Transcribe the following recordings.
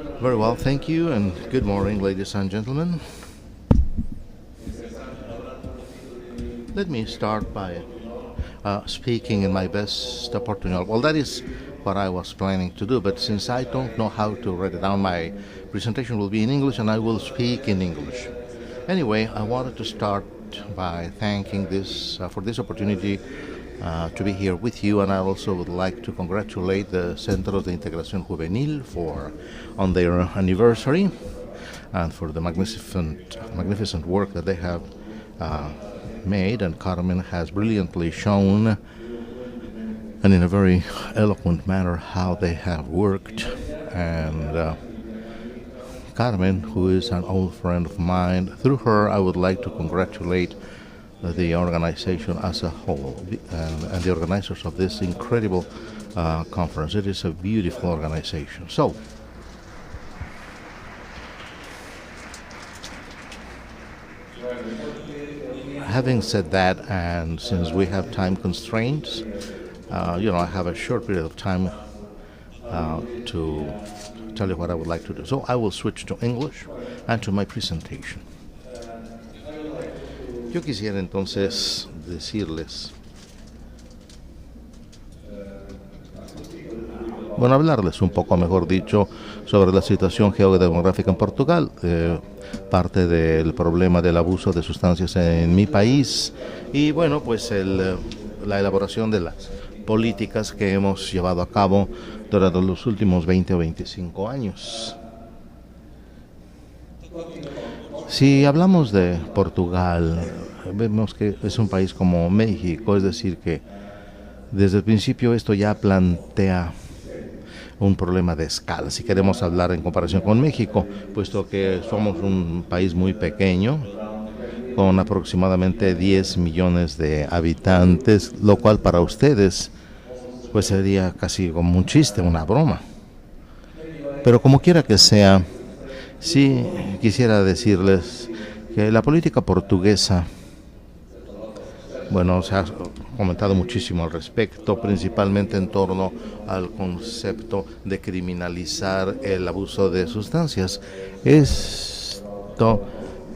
Very well, thank you, and good morning, ladies and gentlemen. Let me start by speaking in my best opportunity. Well, that is what I was planning to do, but since I don't know how to write it down, my presentation will be in English and I will speak in English. Anyway, I wanted to start by thanking this for this opportunity to be here with you, and I also would like to congratulate the Centros de Integración Juvenil on their anniversary and for the magnificent work that they have made, and Carmen has brilliantly shown and in a very eloquent manner how they have worked. And Carmen, who is an old friend of mine, through her I would like to congratulate the organization as a whole and the organizers of this incredible conference. It is a beautiful organization. So, having said that, and since we have time constraints, I have a short period of time to tell you what I would like to do. So I will switch to English and to my presentation. Yo quisiera entonces hablarles un poco, mejor dicho, sobre la situación geodemográfica en Portugal, parte del problema del abuso de sustancias en mi país y, bueno, pues la elaboración de las políticas que hemos llevado a cabo durante los últimos 20 o 25 años. Si hablamos de Portugal, vemos que es un país como México, es decir, que desde el principio esto ya plantea un problema de escala. Si queremos hablar en comparación con México, puesto que somos un país muy pequeño, con aproximadamente 10 millones de habitantes, lo cual para ustedes pues sería casi como un chiste, una broma. Pero como quiera que sea, sí quisiera decirles que la política portuguesa, bueno, se ha comentado muchísimo al respecto, principalmente en torno al concepto de criminalizar el abuso de sustancias. Esto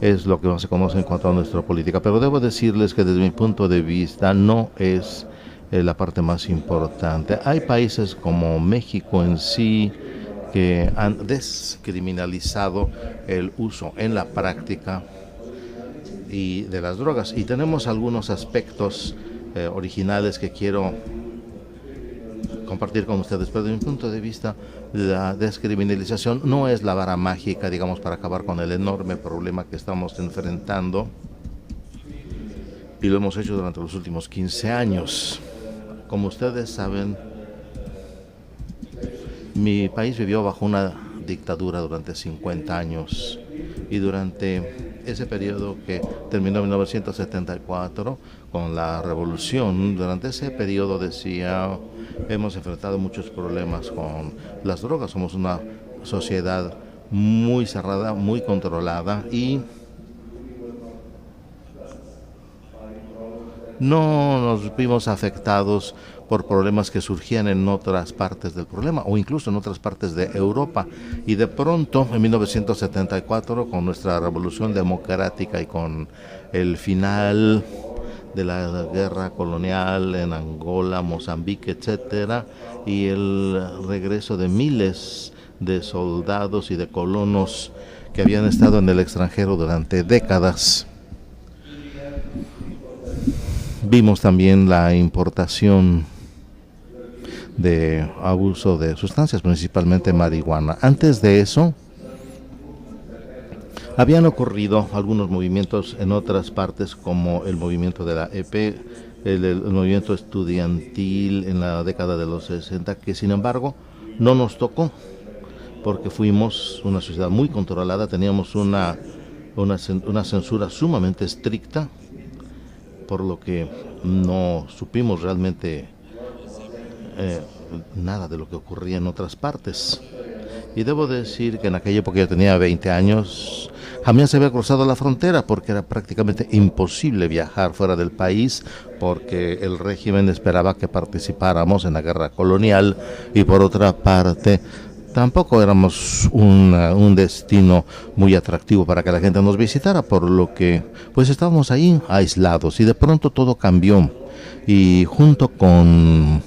es lo que se conoce en cuanto a nuestra política, pero debo decirles que desde mi punto de vista no es la parte más importante. Hay países como México en sí que han descriminalizado el uso en la práctica y de las drogas, y tenemos algunos aspectos originales que quiero compartir con ustedes, pero desde mi punto de vista la descriminalización no es la vara mágica, digamos, para acabar con el enorme problema que estamos enfrentando, y lo hemos hecho durante los últimos 15 años. Como ustedes saben, mi país vivió bajo una dictadura durante 50 años, y durante ese periodo que terminó en 1974 con la revolución, durante ese periodo hemos enfrentado muchos problemas con las drogas. Somos una sociedad muy cerrada, muy controlada, y no nos vimos afectados por problemas que surgían en otras partes del problema o incluso en otras partes de Europa. Y de pronto, en 1974, con nuestra revolución democrática y con el final de la guerra colonial en Angola, Mozambique, etcétera, y el regreso de miles de soldados y de colonos que habían estado en el extranjero durante décadas, vimos también la importación de abuso de sustancias, principalmente marihuana. Antes de eso, habían ocurrido algunos movimientos en otras partes, como el movimiento de la EP, el movimiento estudiantil en la década de los 60, que sin embargo no nos tocó, porque fuimos una sociedad muy controlada, teníamos una censura sumamente estricta, por lo que no supimos realmente nada de lo que ocurría en otras partes. Y debo decir que en aquella época yo tenía 20 años, jamás se había cruzado la frontera porque era prácticamente imposible viajar fuera del país, porque el régimen esperaba que participáramos en la guerra colonial, y por otra parte Tampoco éramos un destino muy atractivo para que la gente nos visitara, por lo que pues estábamos ahí aislados y de pronto todo cambió. Y junto con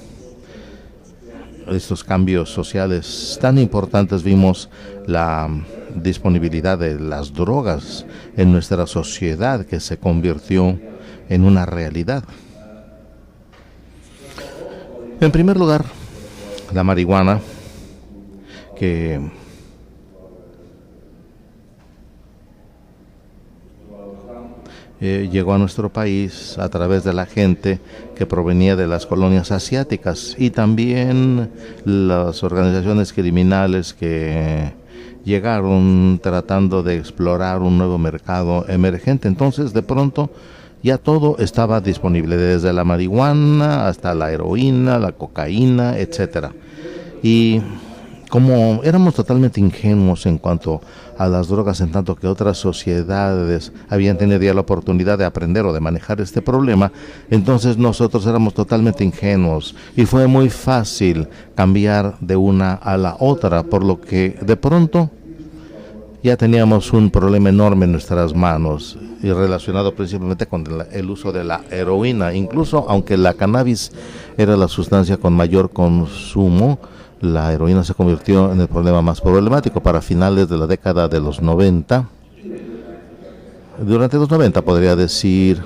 estos cambios sociales tan importantes vimos la disponibilidad de las drogas en nuestra sociedad, que se convirtió en una realidad. En primer lugar, la marihuana, que llegó a nuestro país a través de la gente que provenía de las colonias asiáticas y también las organizaciones criminales que llegaron tratando de explorar un nuevo mercado emergente. Entonces, de pronto, ya todo estaba disponible, desde la marihuana hasta la heroína, la cocaína, etcétera. Y como éramos totalmente ingenuos en cuanto a las drogas, en tanto que otras sociedades habían tenido ya la oportunidad de aprender o de manejar este problema, entonces nosotros éramos totalmente ingenuos y fue muy fácil cambiar de una a la otra, por lo que de pronto ya teníamos un problema enorme en nuestras manos y relacionado principalmente con el uso de la heroína. Incluso aunque la cannabis era la sustancia con mayor consumo, la heroína se convirtió en el problema más problemático para finales de la década de los 90. Durante los 90 podría decir,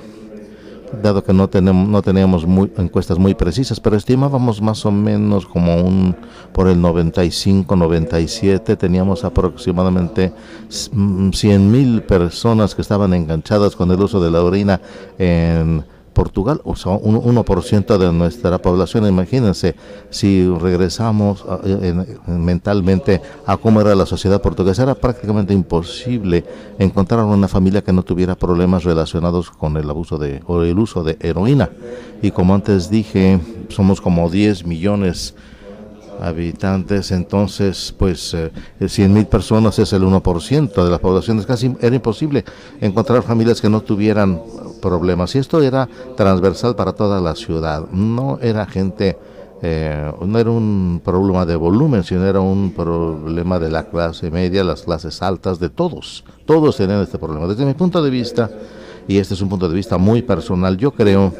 dado que no teníamos encuestas muy precisas, pero estimábamos más o menos como por el 95-97 teníamos aproximadamente 100,000 personas que estaban enganchadas con el uso de la heroína en Portugal, o sea, un 1% de nuestra población. Imagínense, si regresamos mentalmente a cómo era la sociedad portuguesa, era prácticamente imposible encontrar una familia que no tuviera problemas relacionados con el abuso o el uso de heroína. Y como antes dije, somos como 10 millones habitantes, entonces pues 100,000 personas es el 1% de la población. Era imposible encontrar familias que no tuvieran problemas, y esto era transversal para toda la ciudad. No era gente, no era un problema de volumen, sino era un problema de la clase media, las clases altas, de todos tenían este problema. Desde mi punto de vista, y este es un punto de vista muy personal, yo creo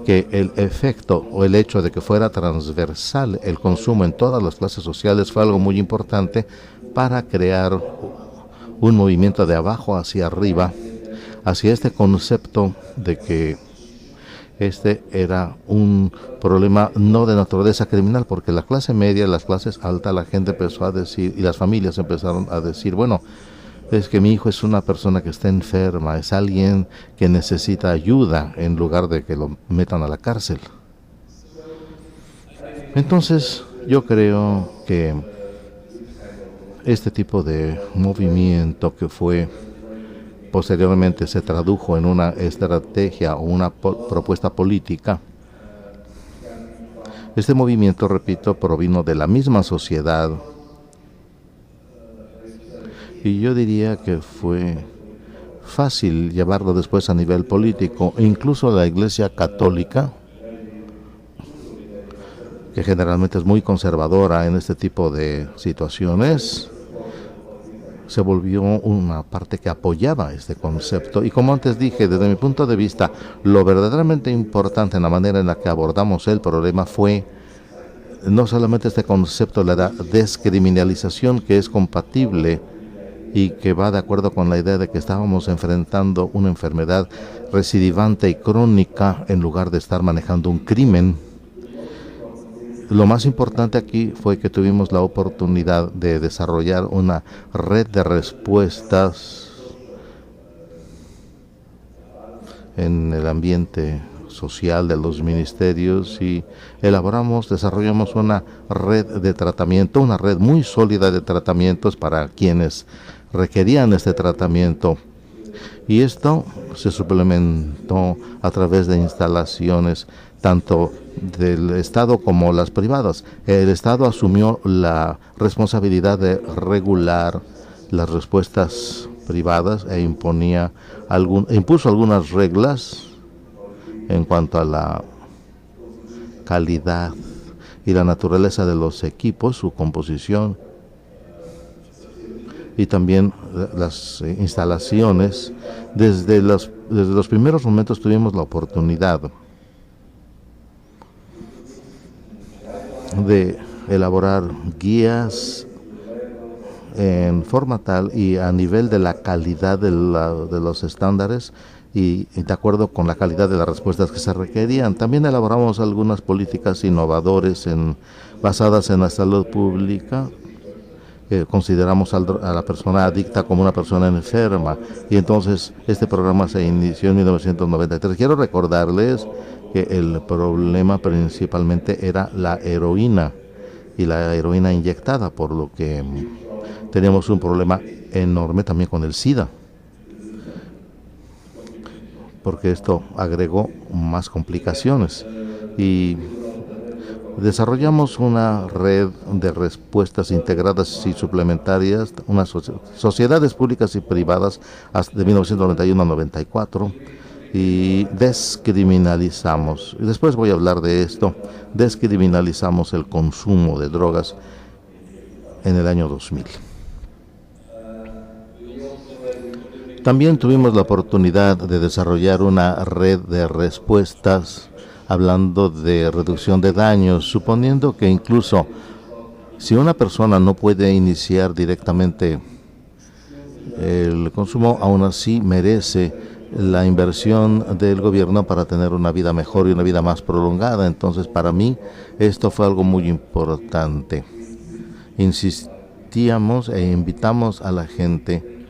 que el efecto o el hecho de que fuera transversal el consumo en todas las clases sociales fue algo muy importante para crear un movimiento de abajo hacia arriba, hacia este concepto de que este era un problema no de naturaleza criminal, porque la clase media, las clases altas, la gente empezó a decir, y las familias empezaron a decir, bueno, es que mi hijo es una persona que está enferma, es alguien que necesita ayuda, en lugar de que lo metan a la cárcel. Entonces, yo creo que este tipo de movimiento que fue posteriormente se tradujo en una estrategia o una propuesta política, este movimiento, repito, provino de la misma sociedad. Y yo diría que fue fácil llevarlo después a nivel político. Incluso la Iglesia Católica, que generalmente es muy conservadora en este tipo de situaciones, se volvió una parte que apoyaba este concepto. Y como antes dije, desde mi punto de vista, lo verdaderamente importante en la manera en la que abordamos el problema fue no solamente este concepto de la descriminalización, que es compatible y que va de acuerdo con la idea de que estábamos enfrentando una enfermedad recidivante y crónica en lugar de estar manejando un crimen. Lo más importante aquí fue que tuvimos la oportunidad de desarrollar una red de respuestas en el ambiente social de los ministerios, y desarrollamos una red de tratamiento, una red muy sólida de tratamientos para quienes requerían este tratamiento. Y esto se suplementó a través de instalaciones tanto del Estado como las privadas. El Estado asumió la responsabilidad de regular las respuestas privadas e impuso algunas reglas en cuanto a la calidad y la naturaleza de los equipos, su composición y también las instalaciones. Desde los primeros momentos tuvimos la oportunidad de elaborar guías en forma tal y a nivel de la calidad de los estándares y de acuerdo con la calidad de las respuestas que se requerían. También elaboramos algunas políticas innovadoras basadas en la salud pública. Consideramos a la persona adicta como una persona enferma, y entonces este programa se inició en 1993. Quiero recordarles que el problema principalmente era la heroína y la heroína inyectada, por lo que teníamos un problema enorme también con el SIDA, porque esto agregó más complicaciones, y desarrollamos una red de respuestas integradas y suplementarias, unas sociedades públicas y privadas de 1991 a 94, y descriminalizamos, y después voy a hablar de esto, descriminalizamos el consumo de drogas en el año 2000. También tuvimos la oportunidad de desarrollar una red de respuestas hablando de reducción de daños, suponiendo que incluso si una persona no puede iniciar directamente el consumo, aún así merece la inversión del gobierno para tener una vida mejor y una vida más prolongada. Entonces, para mí, esto fue algo muy importante. Insistíamos e invitamos a la gente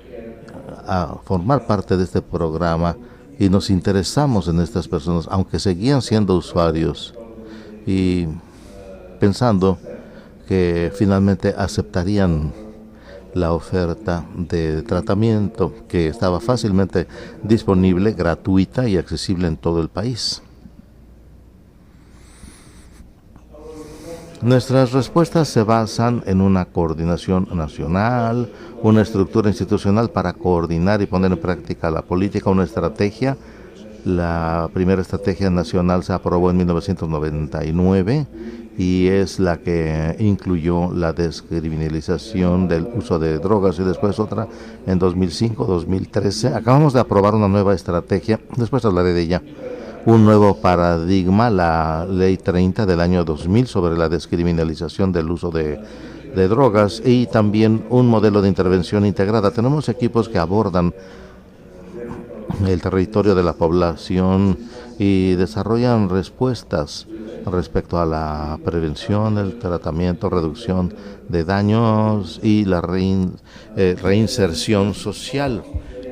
a formar parte de este programa y nos interesamos en estas personas, aunque seguían siendo usuarios, y pensando que finalmente aceptarían la oferta de tratamiento que estaba fácilmente disponible, gratuita y accesible en todo el país. Nuestras respuestas se basan en una coordinación nacional, una estructura institucional para coordinar y poner en práctica la política, una estrategia. La primera estrategia nacional se aprobó en 1999 y es la que incluyó la descriminalización del uso de drogas, y después otra en 2005, 2013. Acabamos de aprobar una nueva estrategia, después hablaré de ella. Un nuevo paradigma, la Ley 30 del año 2000 sobre la descriminalización del uso de drogas, y también un modelo de intervención integrada. Tenemos equipos que abordan el territorio de la población y desarrollan respuestas respecto a la prevención, el tratamiento, reducción de daños y la reinserción social,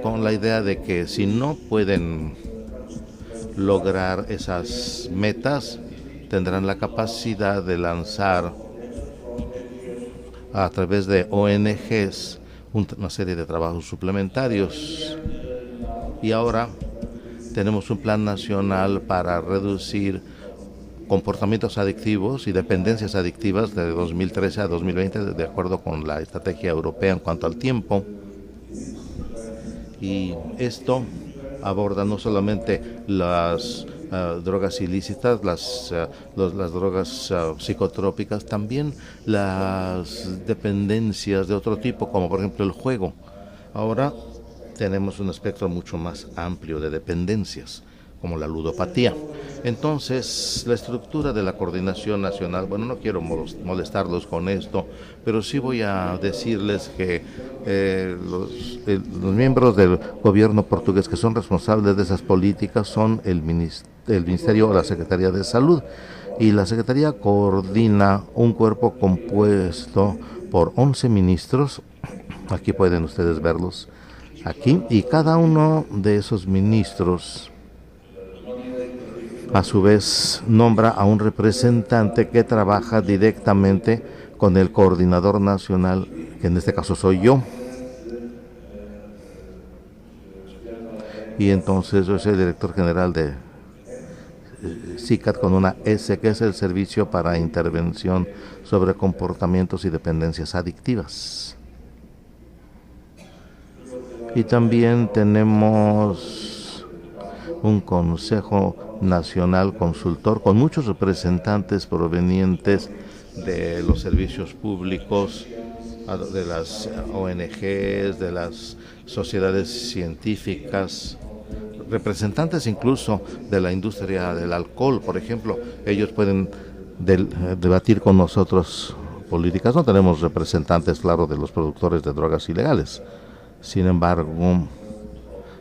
con la idea de que si no pueden lograr esas metas, tendrán la capacidad de lanzar a través de ONGs una serie de trabajos suplementarios. Y ahora tenemos un plan nacional para reducir comportamientos adictivos y dependencias adictivas de 2013 a 2020, de acuerdo con la estrategia europea en cuanto al tiempo. Y esto aborda no solamente las drogas ilícitas, las drogas psicotrópicas, también las dependencias de otro tipo, como por ejemplo el juego. Ahora tenemos un espectro mucho más amplio de dependencias, como la ludopatía. Entonces, la estructura de la coordinación nacional, bueno, no quiero molestarlos con esto, pero sí voy a decirles que los miembros del gobierno portugués que son responsables de esas políticas son el Ministerio o la Secretaría de Salud, y la Secretaría coordina un cuerpo compuesto por 11 ministros, aquí pueden ustedes verlos, aquí, y cada uno de esos ministros a su vez nombra a un representante que trabaja directamente con el coordinador nacional, que en este caso soy yo. Y entonces yo soy el director general de SICAD con una S, que es el Servicio para Intervención sobre Comportamientos y Dependencias Adictivas. Y también tenemos un Consejo Nacional Consultor con muchos representantes provenientes de los servicios públicos de las ONGs, de las sociedades científicas, representantes incluso de la industria del alcohol, por ejemplo. Ellos pueden debatir con nosotros políticas. No tenemos representantes, claro, de los productores de drogas ilegales. Sin embargo,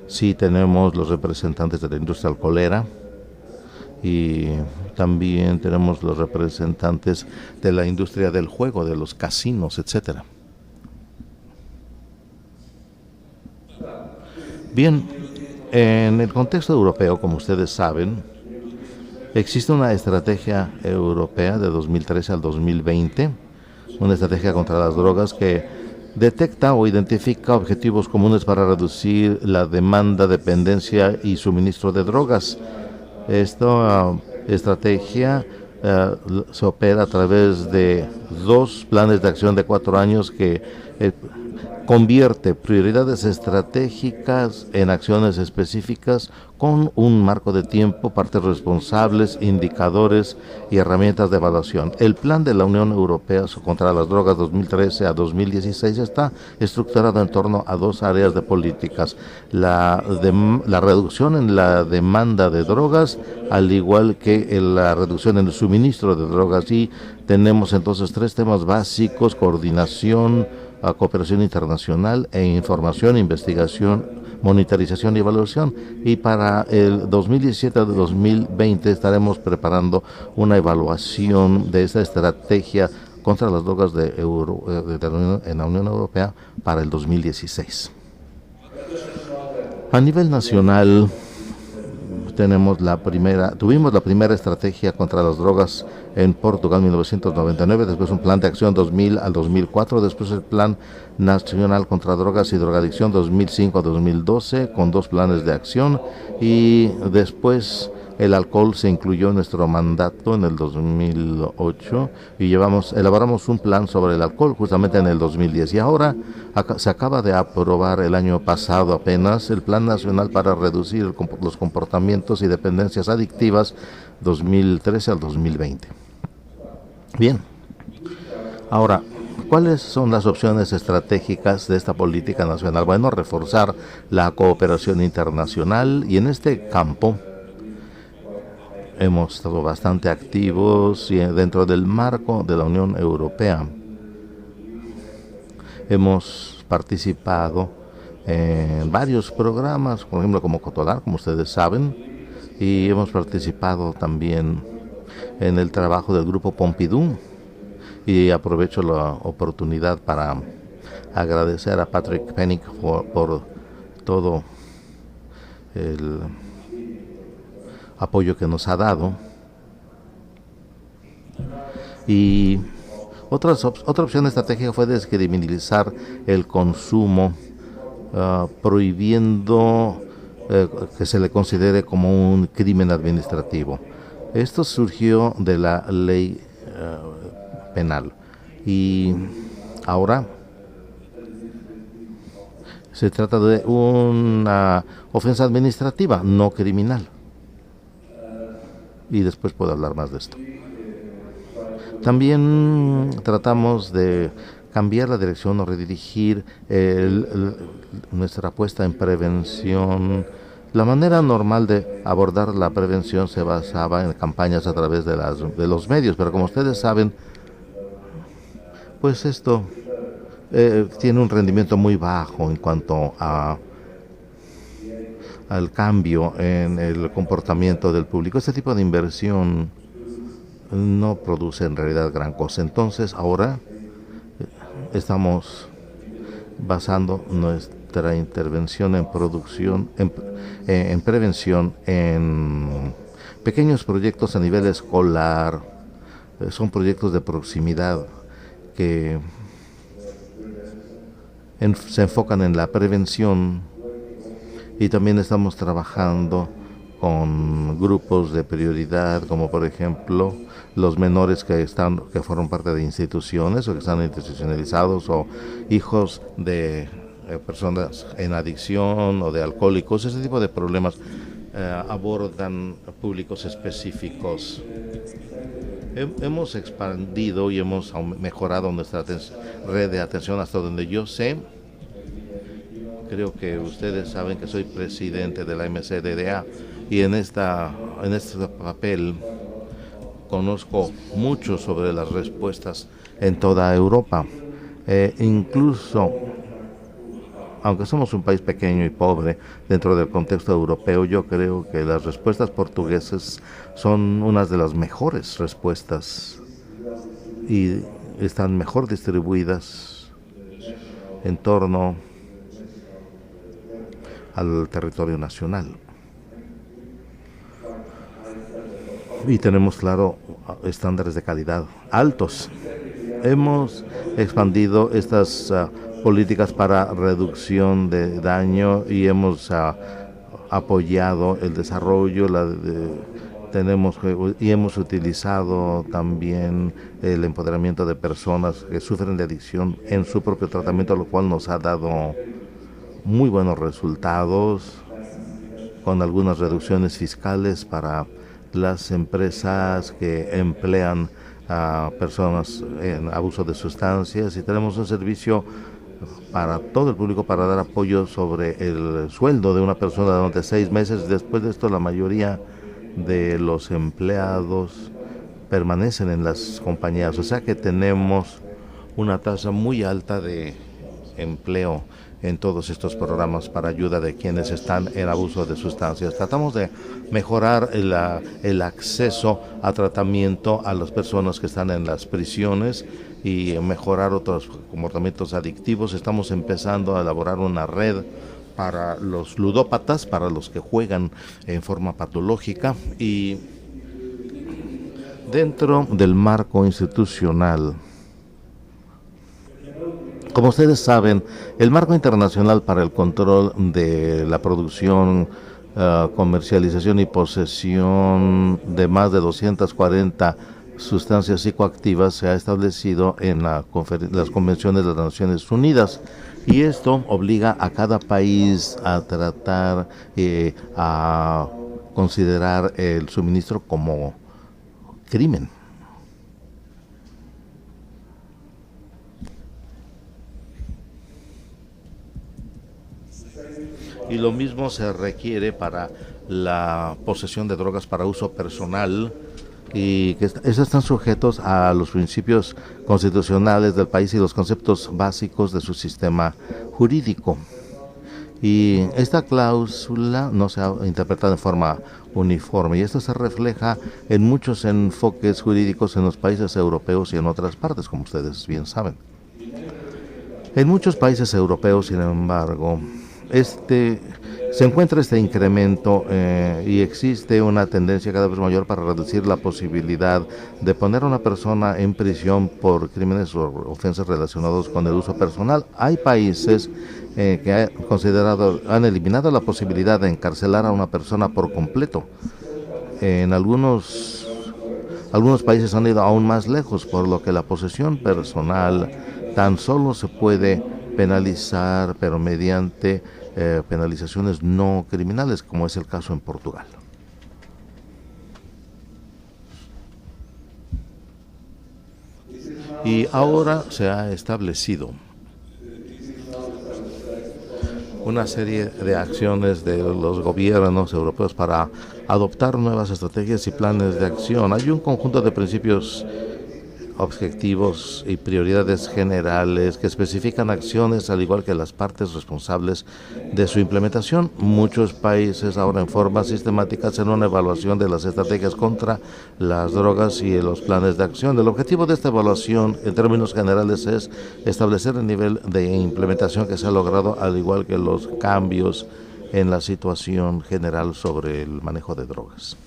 sí tenemos los representantes de la industria alcoholera y también tenemos los representantes de la industria del juego, de los casinos, etcétera. Bien, en el contexto europeo, como ustedes saben, existe una estrategia europea de 2013 al 2020, una estrategia contra las drogas que detecta o identifica objetivos comunes para reducir la demanda, dependencia y suministro de drogas. Esta estrategia se opera a través de 2 planes de acción de 4 años que convierte prioridades estratégicas en acciones específicas con un marco de tiempo, partes responsables, indicadores y herramientas de evaluación. El plan de la Unión Europea contra las drogas 2013 a 2016 está estructurado en torno a 2 áreas de políticas: la reducción en la demanda de drogas, al igual que la reducción en el suministro de drogas. Y tenemos entonces 3 temas básicos: coordinación, a cooperación internacional e información, investigación, monitorización y evaluación. Y para el 2017 al 2020 estaremos preparando una evaluación de esta estrategia contra las drogas en la Unión Europea para el 2016. A nivel nacional, tuvimos la primera estrategia contra las drogas en Portugal en 1999, después un plan de acción 2000 al 2004, después el plan nacional contra drogas y drogadicción 2005 a 2012 con 2 planes de acción, y después el alcohol se incluyó en nuestro mandato en el 2008 y elaboramos un plan sobre el alcohol justamente en el 2010. Y ahora se acaba de aprobar el año pasado apenas el Plan Nacional para reducir los comportamientos y dependencias adictivas 2013 al 2020. Bien, ahora, ¿cuáles son las opciones estratégicas de esta política nacional? Bueno, reforzar la cooperación internacional, y en este campo hemos estado bastante activos dentro del marco de la Unión Europea. Hemos participado en varios programas, por ejemplo como Cotolar, como ustedes saben, y hemos participado también en el trabajo del Grupo Pompidou. Y aprovecho la oportunidad para agradecer a Patrick Pennick por todo el apoyo que nos ha dado. Y otra opción estratégica fue descriminalizar el consumo, prohibiendo que se le considere como un crimen administrativo. Esto surgió de la ley penal, y ahora se trata de una ofensa administrativa, no criminal. Y después puedo hablar más de esto. También tratamos de cambiar la dirección o redirigir nuestra apuesta en prevención. La manera normal de abordar la prevención se basaba en campañas a través de los medios, pero como ustedes saben, pues esto tiene un rendimiento muy bajo en cuanto al cambio en el comportamiento del público. Este tipo de inversión no produce en realidad gran cosa. Entonces ahora estamos basando nuestra intervención en en prevención, en pequeños proyectos a nivel escolar. Son proyectos de proximidad que se enfocan en la prevención, y también estamos trabajando con grupos de prioridad, como por ejemplo los menores que forman parte de instituciones o que están institucionalizados, o hijos de personas en adicción o de alcohólicos, ese tipo de problemas abordan públicos específicos. Hemos expandido y hemos mejorado nuestra red de atención hasta donde yo sé. Creo que ustedes saben que soy presidente de la MCDDA y en este papel conozco mucho sobre las respuestas en toda Europa. Incluso, aunque somos un país pequeño y pobre dentro del contexto europeo, yo creo que las respuestas portuguesas son unas de las mejores respuestas y están mejor distribuidas en torno al territorio nacional. Y tenemos, claro, estándares de calidad altos. Hemos expandido estas políticas para reducción de daño y hemos apoyado el desarrollo, y hemos utilizado también el empoderamiento de personas que sufren de adicción en su propio tratamiento, lo cual nos ha dado muy buenos resultados, con algunas reducciones fiscales para las empresas que emplean a personas en abuso de sustancias, y tenemos un servicio para todo el público para dar apoyo sobre el sueldo de una persona durante 6 meses. Después de esto, la mayoría de los empleados permanecen en las compañías, o sea que tenemos una tasa muy alta de empleo en todos estos programas para ayuda de quienes están en abuso de sustancias. Tratamos de mejorar el acceso a tratamiento a las personas que están en las prisiones y mejorar otros comportamientos adictivos. Estamos empezando a elaborar una red para los ludópatas, para los que juegan en forma patológica, y dentro del marco institucional. Como ustedes saben, el marco internacional para el control de la producción, comercialización y posesión de más de 240 sustancias psicoactivas se ha establecido en las convenciones de las Naciones Unidas, y esto obliga a cada país a tratar a considerar el suministro como crimen. Y lo mismo se requiere para la posesión de drogas para uso personal, y que esos están sujetos a los principios constitucionales del país y los conceptos básicos de su sistema jurídico. Y esta cláusula no se ha interpretado en forma uniforme, y esto se refleja en muchos enfoques jurídicos en los países europeos y en otras partes, como ustedes bien saben. En muchos países europeos, sin embargo, se encuentra este incremento y existe una tendencia cada vez mayor para reducir la posibilidad de poner a una persona en prisión por crímenes o ofensas relacionados con el uso personal. Hay países que han eliminado la posibilidad de encarcelar a una persona por completo. En algunos países han ido aún más lejos, por lo que la posesión personal tan solo se puede penalizar, pero mediante penalizaciones no criminales, como es el caso en Portugal. Y ahora se ha establecido una serie de acciones de los gobiernos europeos para adoptar nuevas estrategias y planes de acción. Hay un conjunto de principios, objetivos y prioridades generales que especifican acciones, al igual que las partes responsables de su implementación. Muchos países ahora en forma sistemática hacen una evaluación de las estrategias contra las drogas y los planes de acción. El objetivo de esta evaluación, en términos generales, es establecer el nivel de implementación que se ha logrado, al igual que los cambios en la situación general sobre el manejo de drogas.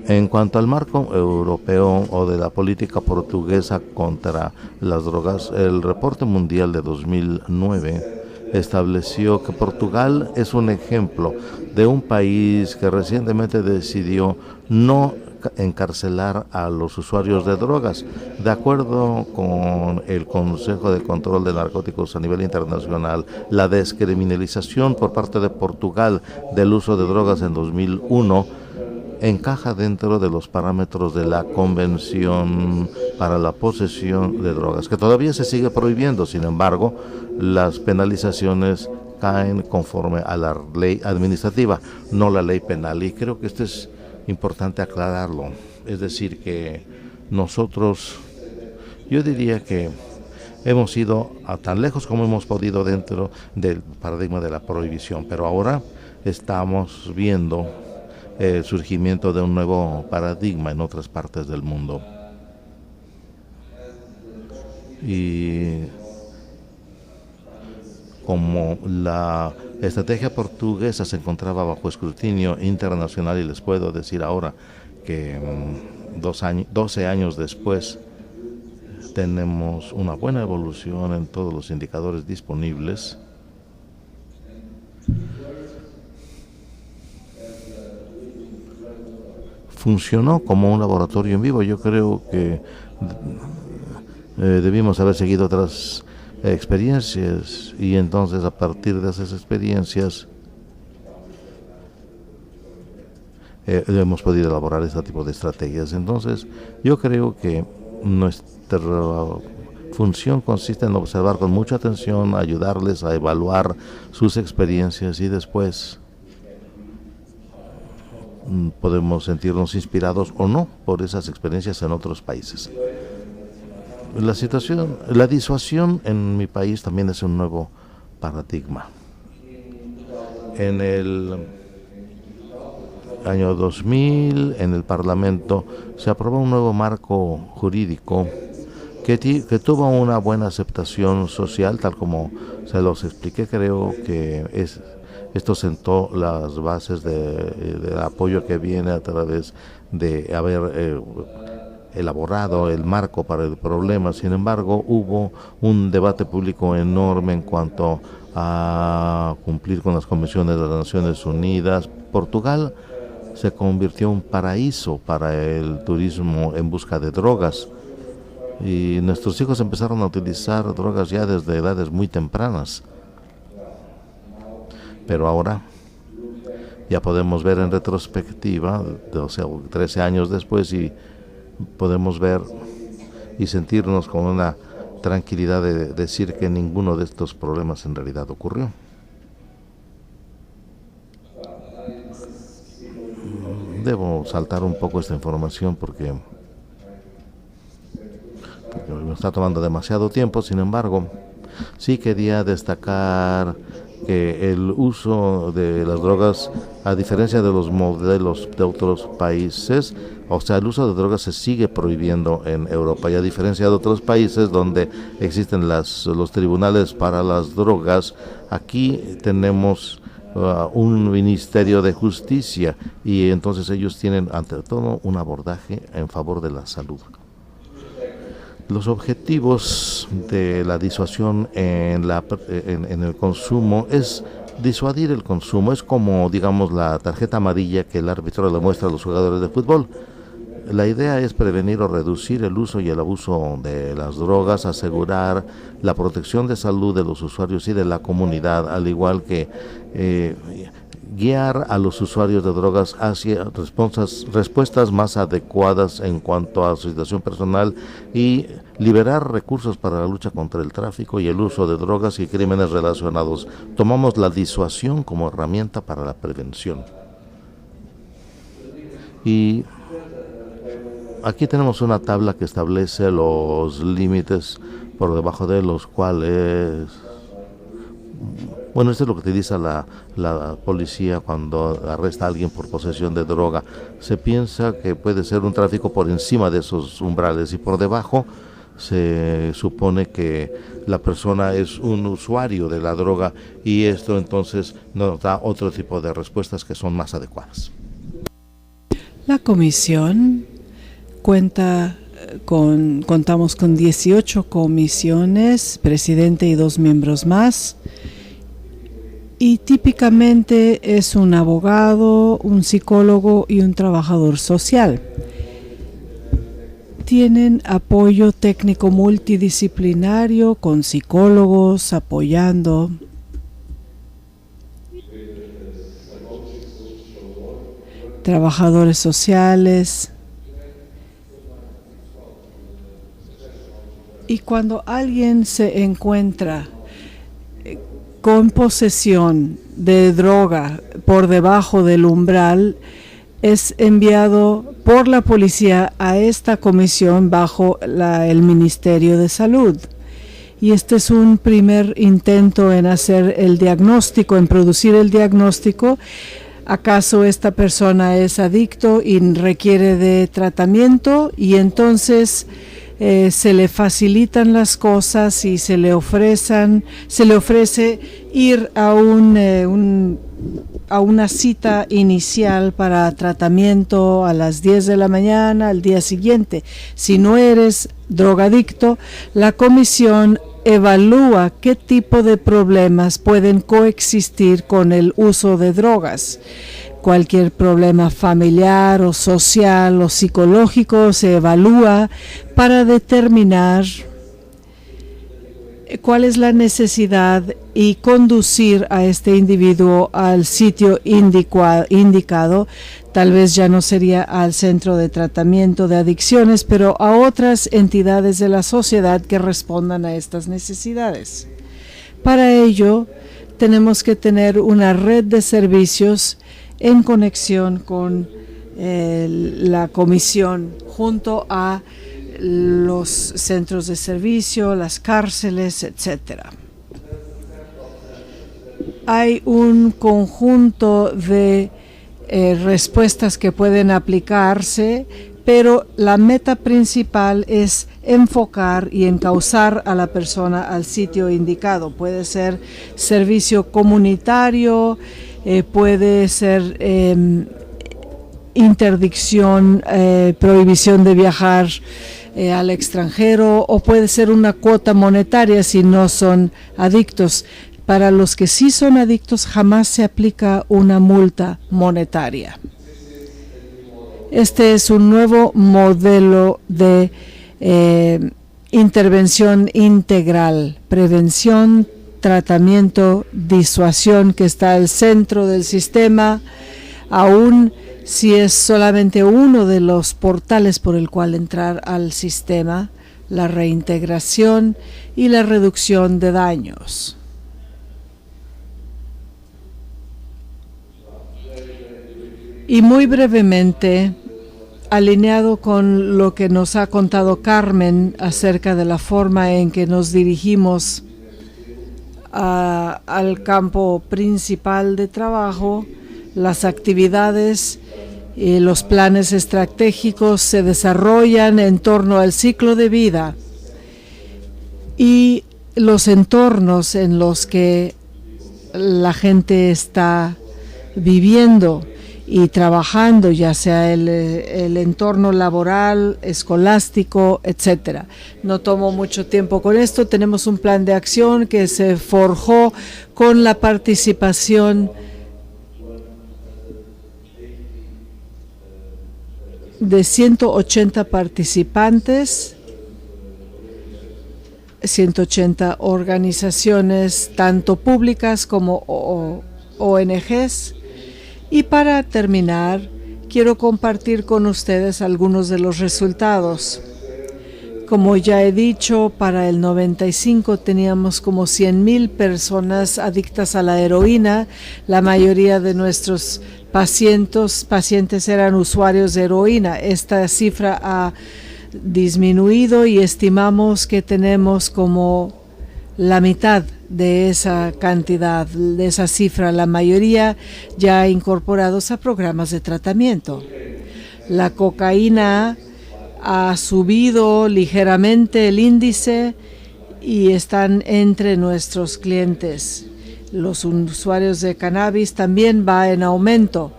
En cuanto al marco europeo o de la política portuguesa contra las drogas, el reporte mundial de 2009 estableció que Portugal es un ejemplo de un país que recientemente decidió no encarcelar a los usuarios de drogas. De acuerdo con el Consejo de Control de Narcóticos a nivel internacional, la descriminalización por parte de Portugal del uso de drogas en 2001 encaja dentro de los parámetros de la Convención para la Posesión de Drogas, que todavía se sigue prohibiendo. Sin embargo, las penalizaciones caen conforme a la ley administrativa, no la ley penal. Y creo que esto es importante aclararlo. Es decir, que nosotros, yo diría que hemos ido a tan lejos como hemos podido dentro del paradigma de la prohibición, pero ahora estamos viendo el surgimiento de un nuevo paradigma en otras partes del mundo. Y como la estrategia portuguesa se encontraba bajo escrutinio internacional, y les puedo decir ahora que 12 años después tenemos una buena evolución en todos los indicadores disponibles. Funcionó como un laboratorio en vivo. Yo creo que debimos haber seguido otras experiencias, y entonces a partir de esas experiencias hemos podido elaborar este tipo de estrategias. Entonces yo creo que nuestra función consiste en observar con mucha atención, ayudarles a evaluar sus experiencias, y después podemos sentirnos inspirados o no por esas experiencias en otros países. La disuasión en mi país también es un nuevo paradigma. En el año 2000, en el Parlamento, se aprobó un nuevo marco jurídico que tuvo una buena aceptación social, tal como se los expliqué. Creo que esto sentó las bases del apoyo que viene a través de haber elaborado el marco para el problema. Sin embargo, hubo un debate público enorme en cuanto a cumplir con las convenciones de las Naciones Unidas. Portugal se convirtió en un paraíso para el turismo en busca de drogas, y nuestros hijos empezaron a utilizar drogas ya desde edades muy tempranas. Pero ahora ya podemos ver en retrospectiva, 12 o 13 años después, y podemos ver y sentirnos con una tranquilidad de decir que ninguno de estos problemas en realidad ocurrió. Debo saltar un poco esta información porque me está tomando demasiado tiempo. Sin embargo, sí quería destacar que el uso de las drogas, a diferencia de los modelos de otros países, o sea, el uso de drogas se sigue prohibiendo en Europa, y a diferencia de otros países donde existen los tribunales para las drogas, aquí tenemos un Ministerio de Justicia, y entonces ellos tienen ante todo un abordaje en favor de la salud. Los objetivos de la disuasión en el consumo es disuadir el consumo. Es como, digamos, la tarjeta amarilla que el árbitro le muestra a los jugadores de fútbol. La idea es prevenir o reducir el uso y el abuso de las drogas, asegurar la protección de salud de los usuarios y de la comunidad, al igual que guiar a los usuarios de drogas hacia respuestas más adecuadas en cuanto a su situación personal, y liberar recursos para la lucha contra el tráfico y el uso de drogas y crímenes relacionados. Tomamos la disuasión como herramienta para la prevención. Y aquí tenemos una tabla que establece los límites por debajo de los cuales, bueno, esto es lo que te dice la policía cuando arresta a alguien por posesión de droga. Se piensa que puede ser un tráfico por encima de esos umbrales, y por debajo se supone que la persona es un usuario de la droga, y esto entonces nos da otro tipo de respuestas que son más adecuadas. La comisión contamos con 18 comisiones, presidente y 2 miembros más. Y típicamente es un abogado, un psicólogo y un trabajador social. tienen apoyo técnico multidisciplinario con psicólogos apoyando. Trabajadores sociales. Y cuando alguien se encuentra con posesión de droga por debajo del umbral, es enviado por la policía a esta comisión bajo el Ministerio de Salud. Y este es un primer intento en hacer el diagnóstico, en producir el diagnóstico. ¿Acaso esta persona es adicto y requiere de tratamiento? Y entonces se le facilitan las cosas y se le ofrece ir a una cita inicial para tratamiento a las 10 de la mañana al día siguiente. Si no eres drogadicto, la comisión evalúa qué tipo de problemas pueden coexistir con el uso de drogas. Cualquier problema familiar o social o psicológico se evalúa para determinar cuál es la necesidad y conducir a este individuo al sitio indicado. Tal vez ya no sería al centro de tratamiento de adicciones, pero a otras entidades de la sociedad que respondan a estas necesidades. Para ello, tenemos que tener una red de servicios en conexión con la comisión, junto a los centros de servicio, las cárceles, etc. Hay un conjunto de respuestas que pueden aplicarse, pero la meta principal es enfocar y encauzar a la persona al sitio indicado. Puede ser servicio comunitario, puede ser interdicción, prohibición de viajar al extranjero, o puede ser una cuota monetaria si no son adictos. Para los que sí son adictos, jamás se aplica una multa monetaria. Este es un nuevo modelo de intervención integral, prevención, tratamiento, disuasión, que está al centro del sistema, aún si es solamente uno de los portales por el cual entrar al sistema, la reintegración y la reducción de daños. Y muy brevemente, alineado con lo que nos ha contado Carmen acerca de la forma en que nos dirigimos al campo principal de trabajo, las actividades y los planes estratégicos se desarrollan en torno al ciclo de vida y los entornos en los que la gente está viviendo y trabajando, ya sea el entorno laboral, escolástico, etcétera. No tomo mucho tiempo con esto. Tenemos un plan de acción que se forjó con la participación de 180 participantes, 180 organizaciones, tanto públicas como ONGs. Y para terminar, quiero compartir con ustedes algunos de los resultados. Como ya he dicho, para el 95 teníamos como 100,000 personas adictas a la heroína. La mayoría de nuestros pacientes eran usuarios de heroína. Esta cifra ha disminuido y estimamos que tenemos como la mitad de esa cantidad, de esa cifra, la mayoría ya incorporados a programas de tratamiento. La cocaína ha subido ligeramente el índice y están entre nuestros clientes. Los usuarios de cannabis también va en aumento.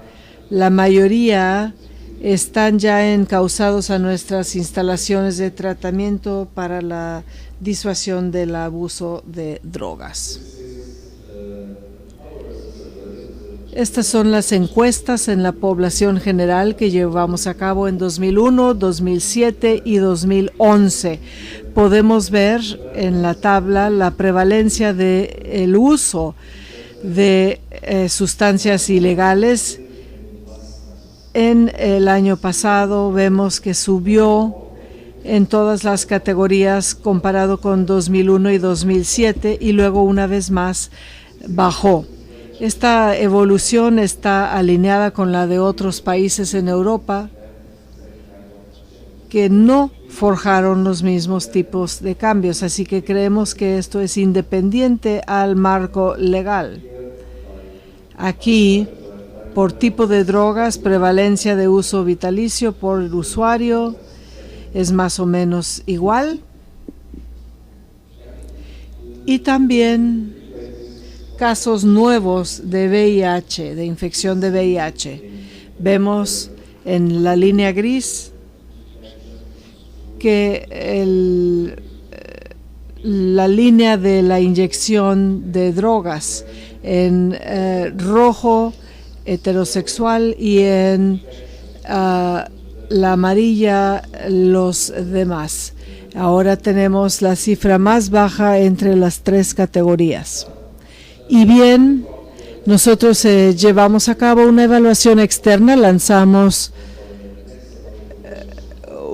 La mayoría están ya encausados a nuestras instalaciones de tratamiento para la disuasión del abuso de drogas. Estas son las encuestas en la población general que llevamos a cabo en 2001, 2007 y 2011. Podemos ver en la tabla la prevalencia del uso de sustancias ilegales. En el año pasado vemos que subió en todas las categorías comparado con 2001 y 2007 y luego una vez más bajó. Esta evolución está alineada con la de otros países en Europa que no forjaron los mismos tipos de cambios, así que creemos que esto es independiente al marco legal. Aquí, por tipo de drogas, prevalencia de uso vitalicio por usuario es más o menos igual. Y también casos nuevos de VIH, de infección de VIH. Vemos en la línea gris que la línea de la inyección de drogas, en rojo heterosexual y en la amarilla los demás. Ahora tenemos la cifra más baja entre las tres categorías. Y bien, nosotros llevamos a cabo una evaluación externa, lanzamos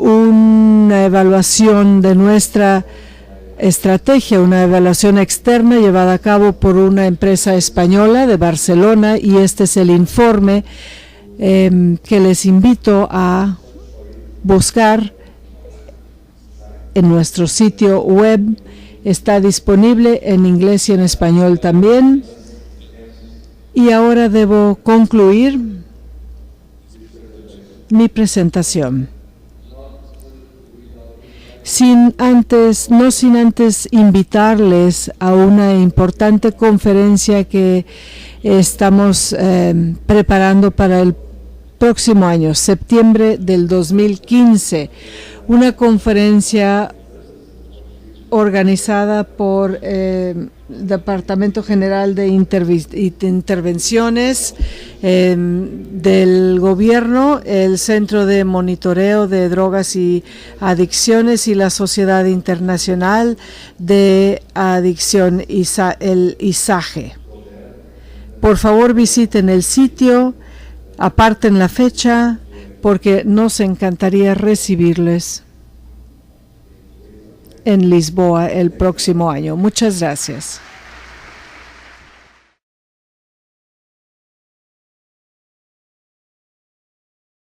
una evaluación de nuestra estrategia, una evaluación externa llevada a cabo por una empresa española de Barcelona, y este es el informe que les invito a buscar en nuestro sitio web. Está disponible en inglés y en español también. Y ahora debo concluir mi presentación. No sin antes invitarles a una importante conferencia que estamos preparando para el próximo año, septiembre del 2015. Una conferencia organizada por el Departamento General de Intervenciones del Gobierno, el Centro de Monitoreo de Drogas y Adicciones y la Sociedad Internacional de Adicción, el ISAGE. Por favor, visiten el sitio, aparten la fecha, porque nos encantaría recibirles en Lisboa el próximo año. Muchas gracias.